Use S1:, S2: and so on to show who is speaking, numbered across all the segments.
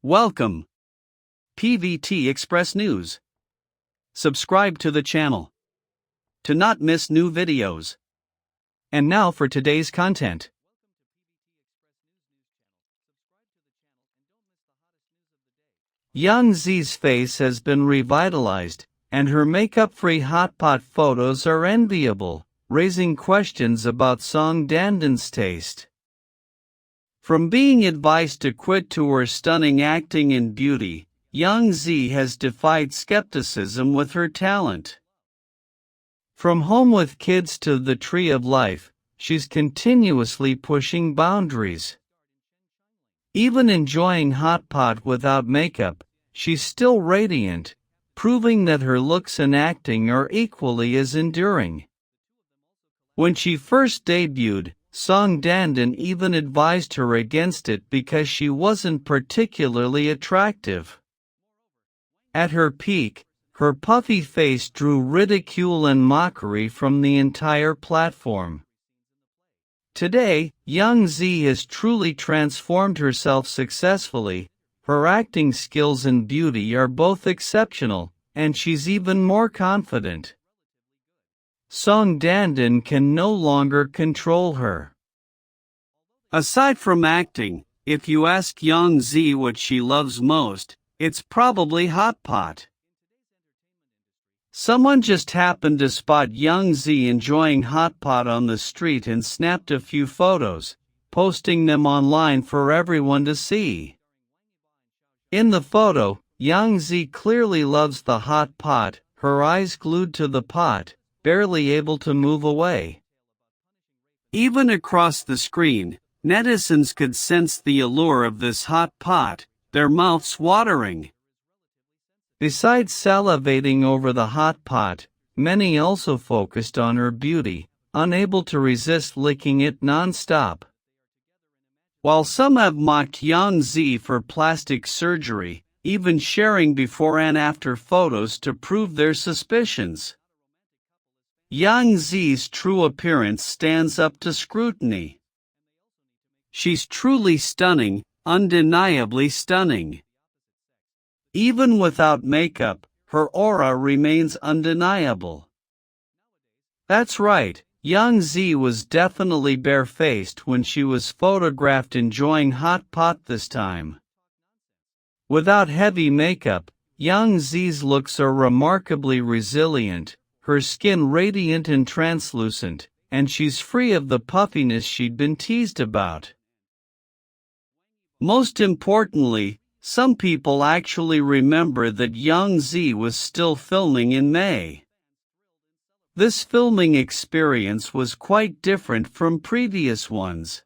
S1: Welcome, PVT Express News. Subscribe to the channel to not miss new videos. And now for today's content. Yangzi's face has been revitalized, and her makeup-free hot pot photos are enviable, raising questions about Song Danden's taste. From being advised to quit to her stunning acting and beauty, Yangzi has defied skepticism with her talent. From Home with Kids to The Tree of Life, she's continuously pushing boundaries. Even enjoying hot pot without makeup, she's still radiant, proving that her looks and acting are equally as enduring. When she first debuted, Song Danden even advised her against it because she wasn't particularly attractive. At her peak, her puffy face drew ridicule and mockery from the entire platform. Today, Yangzi has truly transformed herself successfully. Her acting skills and beauty are both exceptional, and she's even more confident. Song Danden can no longer control her. Aside from acting, if you ask Yangzi what she loves most, it's probably hot pot. Someone just happened to spot Yangzi enjoying hot pot on the street and snapped a few photos, posting them online for everyone to see. In the photo, Yangzi clearly loves the hot pot, her eyes glued to the pot, barely able to move away. Even across the screen, netizens could sense the allure of this hot pot, their mouths watering. Besides salivating over the hot pot, many also focused on her beauty, unable to resist licking it non-stop. While some have mocked Yangzi for plastic surgery, even sharing before and after photos to prove their suspicions, Yangzi's true appearance stands up to scrutiny. She's truly stunning, undeniably stunning. Even without makeup, her aura remains undeniable. That's right, Yangzi was definitely barefaced when she was photographed enjoying hot pot this time. Without heavy makeup, Yangzi's looks are remarkably resilient, her skin radiant and translucent, and she's free of the puffiness she'd been teased about. Most importantly, some people actually remember that Yangzi was still filming in May. This filming experience was quite different from previous ones.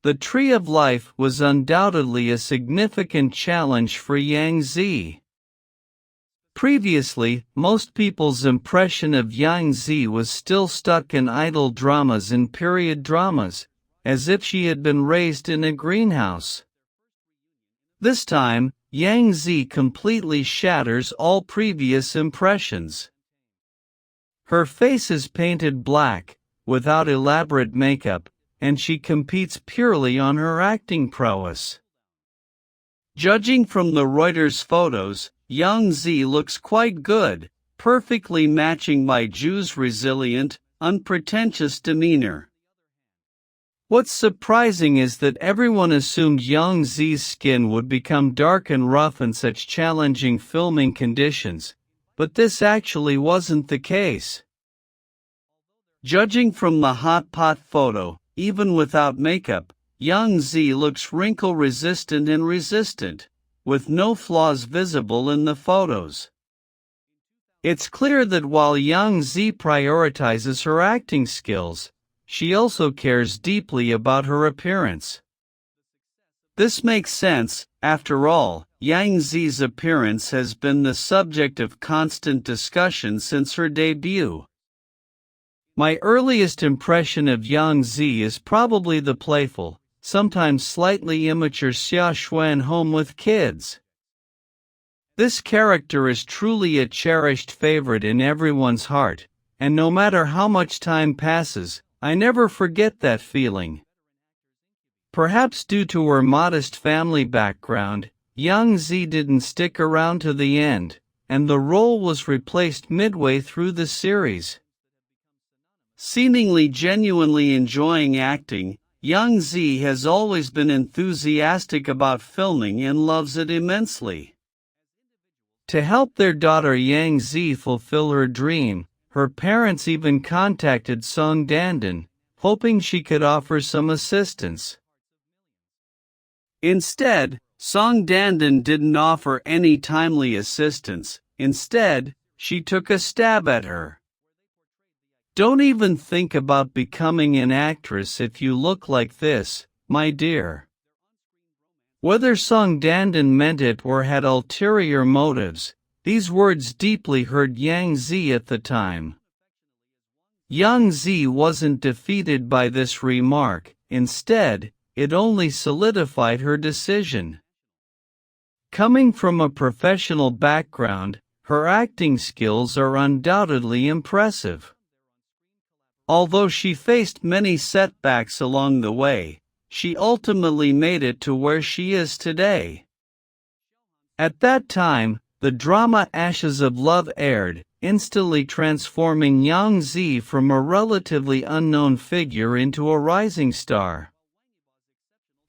S1: The Tree of Life was undoubtedly a significant challenge for Yangzi. Previously, most people's impression of Yangzi was still stuck in idol dramas and period dramas, as if she had been raised in a greenhouse. This time, Yangzi completely shatters all previous impressions. Her face is painted black, without elaborate makeup, and she competes purely on her acting prowess. Judging from the Reuters photos, Yangzi looks quite good, perfectly matching Baiju's resilient, unpretentious demeanor. What's surprising is that everyone assumed Yangzi's skin would become dark and rough in such challenging filming conditions, but this actually wasn't the case. Judging from the hot pot photo, even without makeup, Yangzi looks wrinkle-resistant and resistant, with no flaws visible in the photos. It's clear that while Yangzi prioritizes her acting skills, she also cares deeply about her appearance. This makes sense. After all, Yangzi's appearance has been the subject of constant discussion since her debut. My earliest impression of Yangzi is probably the playful, sometimes slightly immature Xia Xuan Home with Kids. This character is truly a cherished favorite in everyone's heart, and no matter how much time passes, I never forget that feeling. Perhaps due to her modest family background, Yangzi didn't stick around to the end, and the role was replaced midway through the series. Seemingly genuinely enjoying acting, Yangzi has always been enthusiastic about filming and loves it immensely. To help their daughter Yangzi fulfill her dream, her parents even contacted Song Dandan, hoping she could offer some assistance. Instead, Song Dandan didn't offer any timely assistance. Instead, she took a stab at her. "Don't even think about becoming an actress if you look like this, my dear." Whether Song Dandan meant it or had ulterior motives, these words deeply hurt Yangzi at the time. Yangzi wasn't defeated by this remark. Instead, it only solidified her decision. Coming from a professional background, her acting skills are undoubtedly impressive. Although she faced many setbacks along the way, she ultimately made it to where she is today. At that time, the drama Ashes of Love aired, instantly transforming Yangzi from a relatively unknown figure into a rising star.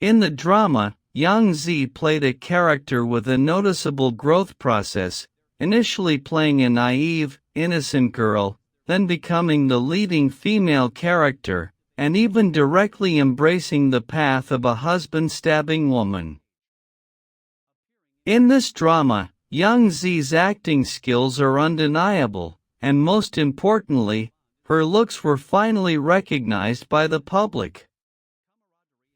S1: In the drama, Yangzi played a character with a noticeable growth process, initially playing a naive, innocent girl, then becoming the leading female character, and even directly embracing the path of a husband-stabbing woman. In this drama, Yangzi's acting skills are undeniable, and most importantly, her looks were finally recognized by the public.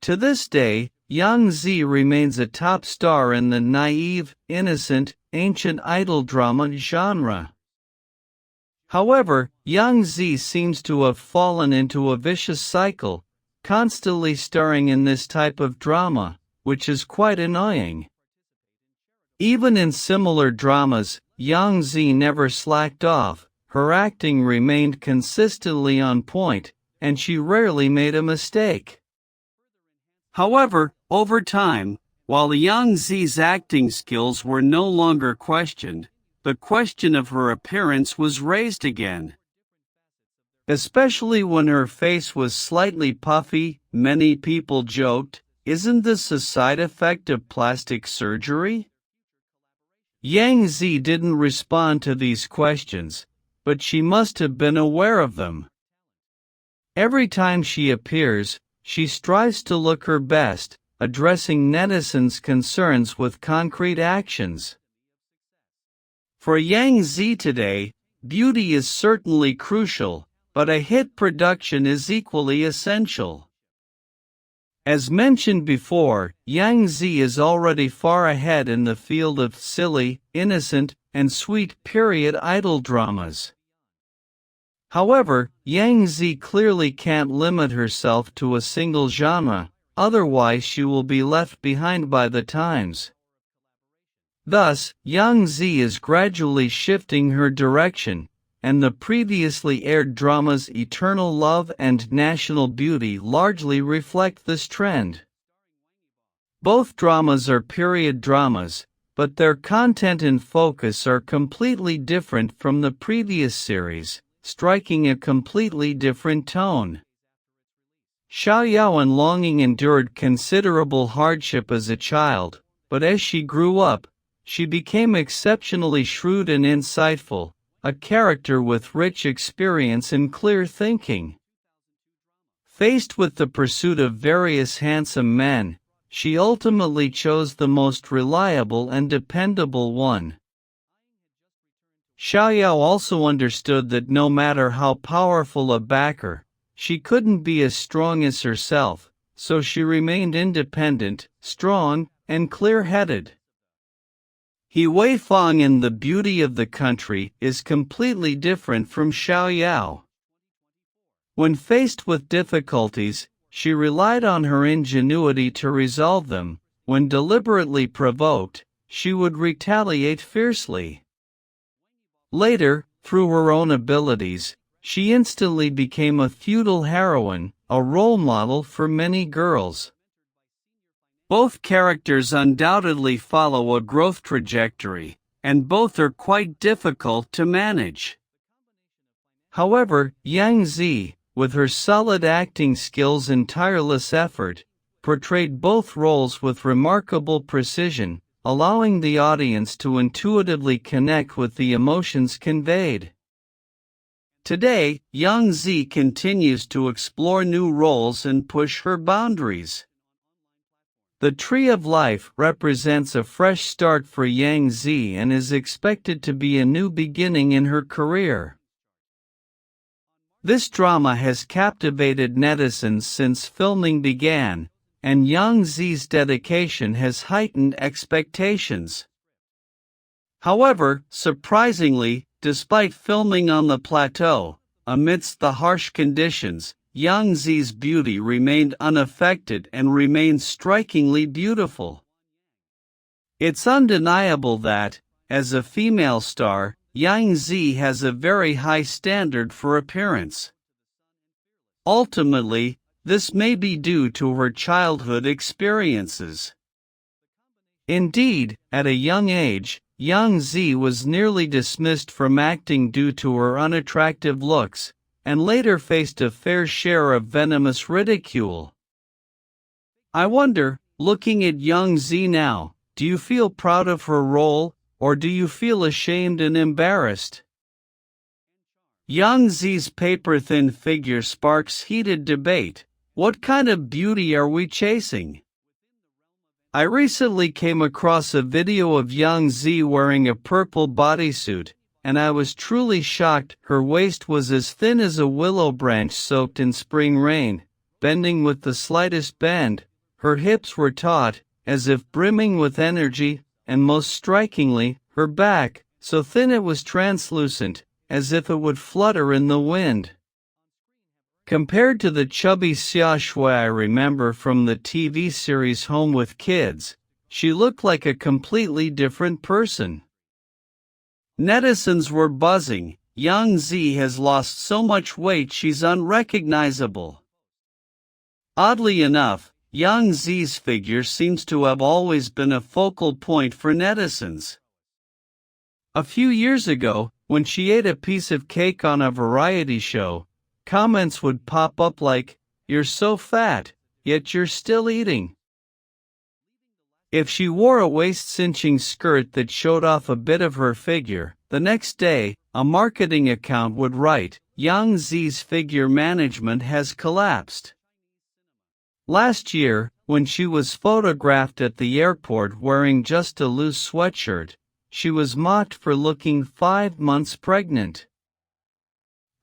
S1: To this day, Yangzi remains a top star in the naive, innocent, ancient idol drama genre. However, Yangzi seems to have fallen into a vicious cycle, constantly starring in this type of drama, which is quite annoying. Even in similar dramas, Yangzi never slacked off. Her acting remained consistently on point, and she rarely made a mistake. However, over time, while Yangzi's acting skills were no longer questioned, the question of her appearance was raised again. Especially when her face was slightly puffy, many people joked, "Isn't this a side effect of plastic surgery?" Yangzi didn't respond to these questions, but she must have been aware of them. Every time she appears, she strives to look her best, addressing netizens' concerns with concrete actions. For Yangzi today, beauty is certainly crucial, but a hit production is equally essential. As mentioned before, Yangzi is already far ahead in the field of silly, innocent, and sweet period idol dramas. However, Yangzi clearly can't limit herself to a single genre, otherwise she will be left behind by the times. Thus, Yangzi is gradually shifting her direction, and the previously aired dramas Eternal Love and National Beauty largely reflect this trend. Both dramas are period dramas, but their content and focus are completely different from the previous series, striking a completely different tone. Xiaoyao and Longing endured considerable hardship as a child, but as she grew up, she became exceptionally shrewd and insightful, a character with rich experience and clear thinking. Faced with the pursuit of various handsome men, she ultimately chose the most reliable and dependable one. Xiaoyao also understood that no matter how powerful a backer, she couldn't be as strong as herself, so she remained independent, strong, and clear-headed. He Weifang in The Beauty of the Country is completely different from Xiaoyao. When faced with difficulties, she relied on her ingenuity to resolve them. When deliberately provoked, she would retaliate fiercely. Later, through her own abilities, she instantly became a feudal heroine, a role model for many girls. Both characters undoubtedly follow a growth trajectory, and both are quite difficult to manage. However, Yangzi, with her solid acting skills and tireless effort, portrayed both roles with remarkable precision, allowing the audience to intuitively connect with the emotions conveyed. Today, Yangzi continues to explore new roles and push her boundaries. The Tree of Life represents a fresh start for Yangzi and is expected to be a new beginning in her career. This drama has captivated netizens since filming began, and Yangzi's dedication has heightened expectations. However, surprisingly, despite filming on the plateau, amidst the harsh conditions, Yangzi's beauty remained unaffected and remains strikingly beautiful. It's undeniable that, as a female star, Yangzi has a very high standard for appearance. Ultimately, this may be due to her childhood experiences. Indeed, at a young age, Yangzi was nearly dismissed from acting due to her unattractive looks, and later faced a fair share of venomous ridicule. I wonder, looking at Yangzi now, do you feel proud of her role, or do you feel ashamed and embarrassed? Yangzi's paper-thin figure sparks heated debate. What kind of beauty are we chasing? I recently came across a video of Yangzi wearing a purple bodysuit, and I was truly shocked. Her waist was as thin as a willow branch soaked in spring rain, bending with the slightest bend. Her hips were taut, as if brimming with energy, and most strikingly, her back, so thin it was translucent, as if it would flutter in the wind. Compared to the chubby Xia Shui I remember from the TV series Home with Kids, she looked like a completely different person. Netizens were buzzing. Yangzi has lost so much weight she's unrecognizable. Oddly enough, Yangzi's figure seems to have always been a focal point for netizens. A few years ago, when she ate a piece of cake on a variety show, comments would pop up like, "You're so fat, yet you're still eating." If she wore a waist-cinching skirt that showed off a bit of her figure, the next day, a marketing account would write, "Yangzi's figure management has collapsed." Last year, when she was photographed at the airport wearing just a loose sweatshirt, she was mocked for looking 5 months pregnant.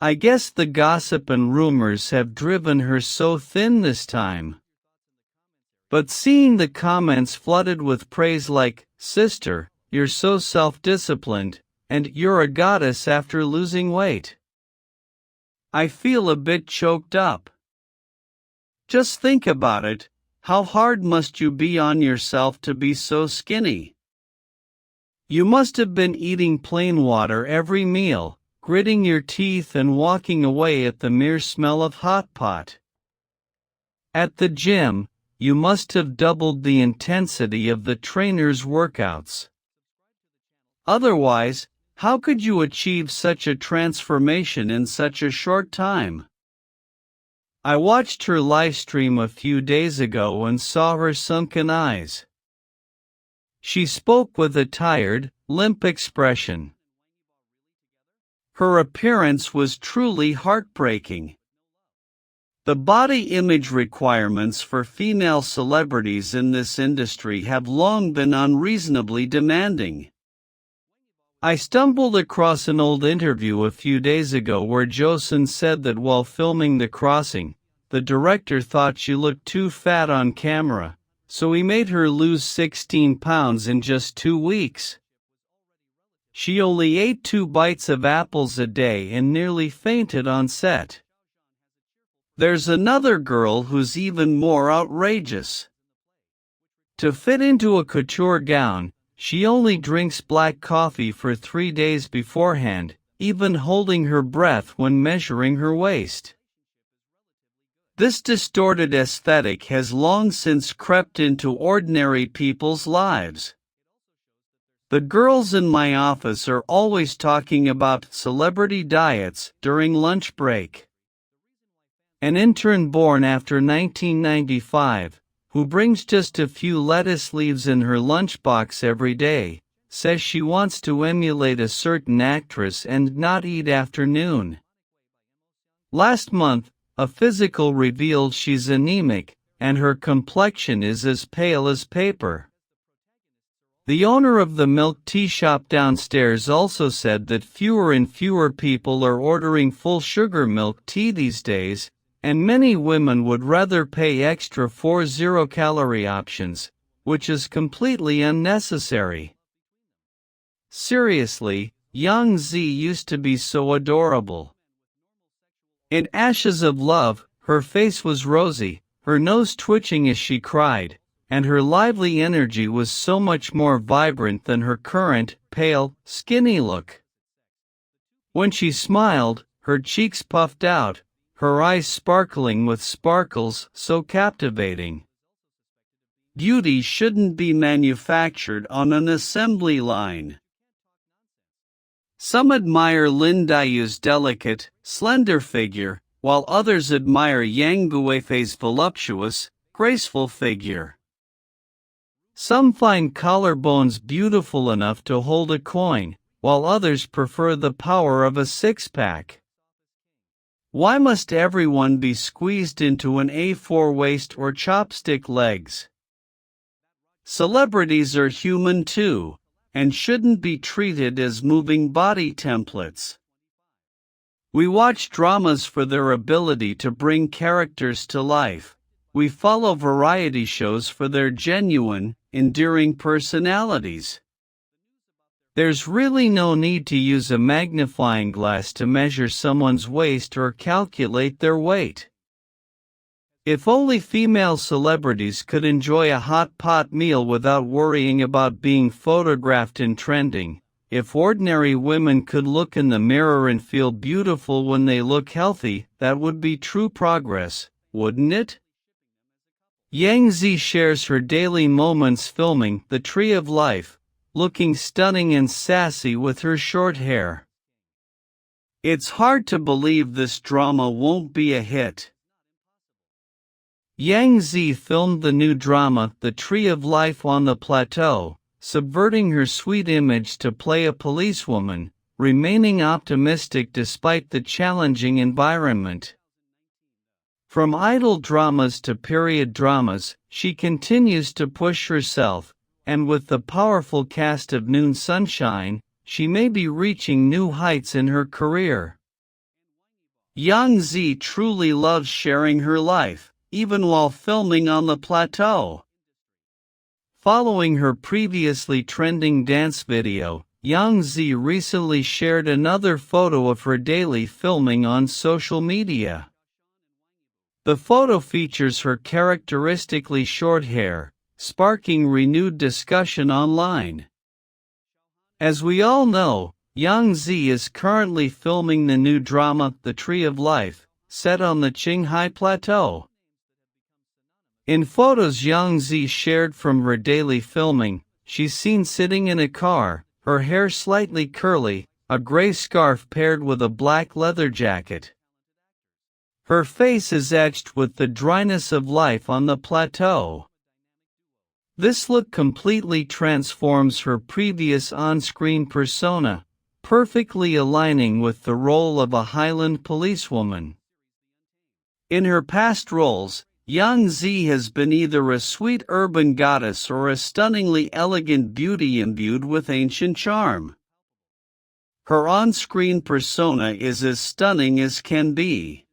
S1: I guess the gossip and rumors have driven her so thin this time. But seeing the comments flooded with praise like, "Sister, you're so self-disciplined," and "You're a goddess after losing weight," I feel a bit choked up. Just think about it, how hard must you be on yourself to be so skinny? You must have been eating plain water every meal, gritting your teeth and walking away at the mere smell of hot pot. At the gym, you must have doubled the intensity of the trainer's workouts. Otherwise, how could you achieve such a transformation in such a short time? I watched her live stream a few days ago and saw her sunken eyes. She spoke with a tired, limp expression. Her appearance was truly heartbreaking. The body image requirements for female celebrities in this industry have long been unreasonably demanding. I stumbled across an old interview a few days ago where Joseon said that while filming The Crossing, the director thought she looked too fat on camera, so he made her lose 16 pounds in just 2 weeks. She only ate 2 bites of apples a day and nearly fainted on set. There's another girl who's even more outrageous. To fit into a couture gown, she only drinks black coffee for 3 days beforehand, even holding her breath when measuring her waist. This distorted aesthetic has long since crept into ordinary people's lives. The girls in my office are always talking about celebrity diets during lunch break. An intern born after 1995, who brings just a few lettuce leaves in her lunchbox every day, says she wants to emulate a certain actress and not eat after noon. Last month, a physical revealed she's anemic, and her complexion is as pale as paper. The owner of the milk tea shop downstairs also said that fewer and fewer people are ordering full sugar milk tea these days, and many women would rather pay extra for zero-calorie options, which is completely unnecessary. Seriously, Yangzi used to be so adorable. In Ashes of Love, her face was rosy, her nose twitching as she cried, and her lively energy was so much more vibrant than her current, pale, skinny look. When she smiled, her cheeks puffed out, her eyes sparkling with sparkles so captivating. Beauty shouldn't be manufactured on an assembly line. Some admire Lin Dayu's delicate, slender figure, while others admire Yang Guifei's voluptuous, graceful figure. Some find collarbones beautiful enough to hold a coin, while others prefer the power of a six-pack. Why must everyone be squeezed into an A4 waist or chopstick legs? Celebrities are human too, and shouldn't be treated as moving body templates. We watch dramas for their ability to bring characters to life. We follow variety shows for their genuine, endearing personalities. There's really no need to use a magnifying glass to measure someone's waist or calculate their weight. If only female celebrities could enjoy a hot pot meal without worrying about being photographed and trending, if ordinary women could look in the mirror and feel beautiful when they look healthy, that would be true progress, wouldn't it? Yangzi shares her daily moments filming The Tree of Life, looking stunning and sassy with her short hair. It's hard to believe this drama won't be a hit. Yangzi filmed the new drama The Tree of Life on the plateau, subverting her sweet image to play a policewoman, remaining optimistic despite the challenging environment. From idol dramas to period dramas, she continues to push herself, and with the powerful cast of Noon Sunshine, she may be reaching new heights in her career. Yangzi truly loves sharing her life, even while filming on the plateau. Following her previously trending dance video, Yangzi recently shared another photo of her daily filming on social media. The photo features her characteristically short hair, sparking renewed discussion online. As we all know, Yangzi is currently filming the new drama The Tree of Life, set on the Qinghai Plateau. In photos Yangzi shared from her daily filming, she's seen sitting in a car, her hair slightly curly, a gray scarf paired with a black leather jacket. Her face is etched with the dryness of life on the plateau. This look completely transforms her previous on-screen persona, perfectly aligning with the role of a Highland policewoman. In her past roles, Yangzi has been either a sweet urban goddess or a stunningly elegant beauty imbued with ancient charm. Her on-screen persona is as stunning as can be.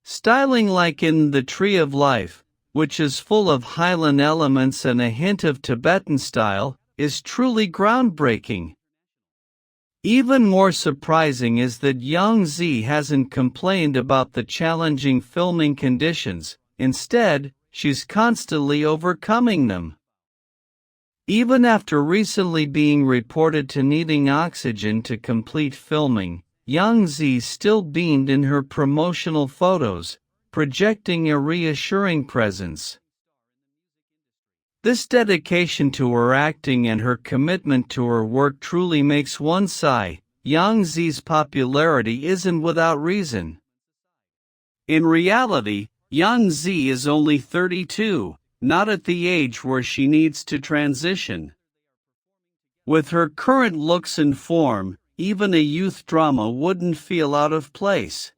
S1: Styling like in The Tree of Life, which is full of Highland elements and a hint of Tibetan style, is truly groundbreaking. Even more surprising is that Yangzi hasn't complained about the challenging filming conditions, instead, she's constantly overcoming them. Even after recently being reported to needing oxygen to complete filming, Yangzi still beamed in her promotional photos, projecting a reassuring presence. This dedication to her acting and her commitment to her work truly makes one sigh. Yangzi's popularity isn't without reason. In reality, Yangzi is only 32, not at the age where she needs to transition. With her current looks and form, even a youth drama wouldn't feel out of place.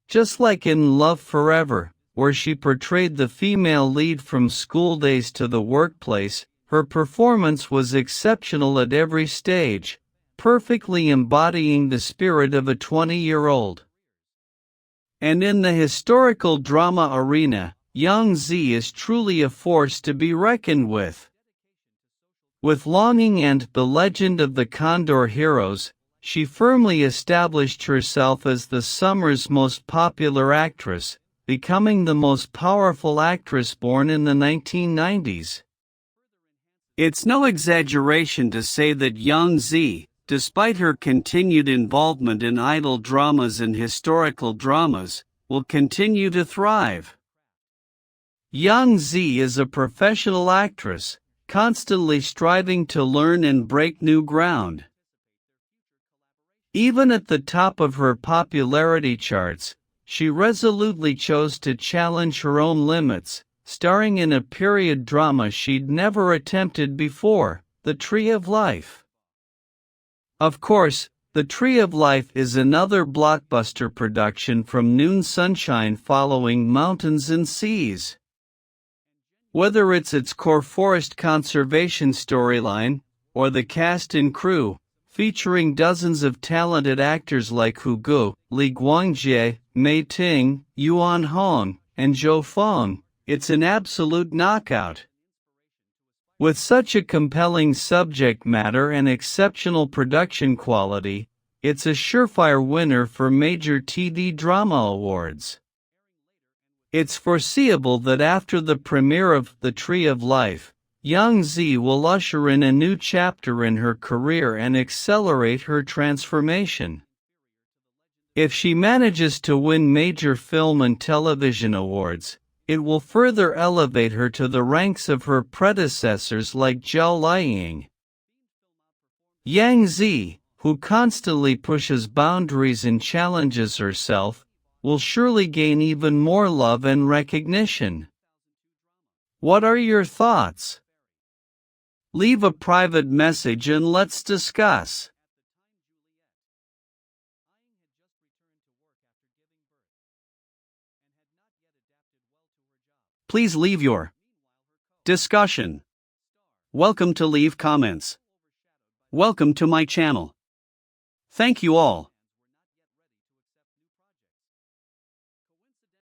S1: Just like in Love Forever, where she portrayed the female lead from school days to the workplace, her performance was exceptional at every stage, perfectly embodying the spirit of a 20-year-old. And in the historical drama arena, Yangzi is truly a force to be reckoned with. With Longing and The Legend of the Condor Heroes, she firmly established herself as the summer's most popular actress, becoming the most powerful actress born in the 1990s. It's no exaggeration to say that Yangzi, despite her continued involvement in idol dramas and historical dramas, will continue to thrive. Yangzi is a professional actress, constantly striving to learn and break new ground. Even at the top of her popularity charts, she resolutely chose to challenge her own limits, starring in a period drama she'd never attempted before, The Tree of Life. Of course, The Tree of Life is another blockbuster production from Noon Sunshine following Mountains and Seas. Whether it's its core forest conservation storyline, or the cast and crew, featuring dozens of talented actors like Hu Gu, Li Guangjie, Mei Ting, Yuan Hong, and Zhou Feng, it's an absolute knockout. With such a compelling subject matter and exceptional production quality, it's a surefire winner for major TV drama awards. It's foreseeable that after the premiere of The Tree of Life, Yangzi will usher in a new chapter in her career and accelerate her transformation. If she manages to win major film and television awards, it will further elevate her to the ranks of her predecessors like Zhao Liying. Yangzi, who constantly pushes boundaries and challenges herself, will surely gain even more love and recognition. What are your thoughts? Leave a private message and let's discuss. Please leave your discussion. Welcome to leave comments. Welcome to my channel. Thank you all.